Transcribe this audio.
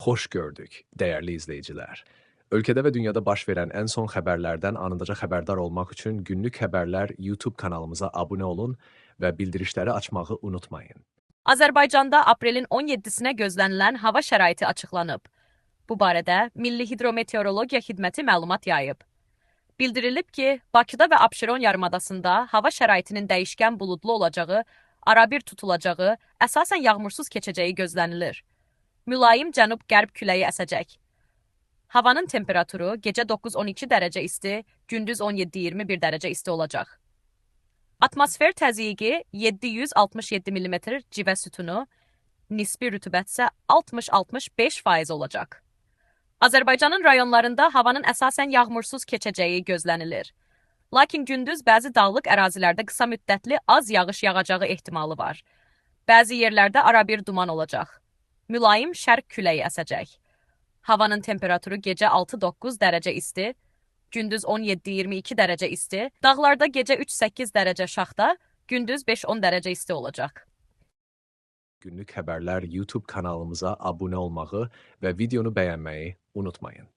Hoş gördük, değerli izleyiciler. Ülkede ve dünyada baş verən ən son xəbərlərdən anındaca xəbərdar olmaq üçün Günlük Xəbərlər YouTube kanalımıza abunə olun və bildirişləri açmağı unutmayın. Azərbaycanda aprelin 17-sinə gözlənilən hava şəraiti açıqlanıb. Bu barədə Milli Hidrometeorologiya Xidməti məlumat yayıb. Bildirilib ki, Bakıda və Abşeron yarımadasında hava şəraitinin dəyişkən buludlu olacağı, arabir tutulacağı, əsasən yağmursuz keçəcəyi gözlənilir. Mülayim cənub-qərb küləyi əsəcək. Havanın temperaturu gecə 9-12 dərəcə isti, gündüz 17-21 dərəcə isti olacaq. Atmosfer təzyiqi 767 mm civə sütunu, nisbi rütubət isə 60-65% olacaq. Azərbaycanın rayonlarında havanın əsasən yağmursuz keçəcəyi gözlənilir. Lakin gündüz bəzi dağlıq ərazilərdə qısa müddətli az yağış yağacağı ehtimalı var. Bəzi yerlərdə arabir duman olacaq. Mülayim şərq küləyi əsəcək. Havanın temperaturu gecə 6-9 dərəcə isti, gündüz 17-22 dərəcə isti, dağlarda gecə 3-8 dərəcə şaxta, gündüz 5-10 dərəcə isti olacaq. Günlük Xəbərlər YouTube kanalımıza abunə olmağı və videonu bəyənməyi unutmayın.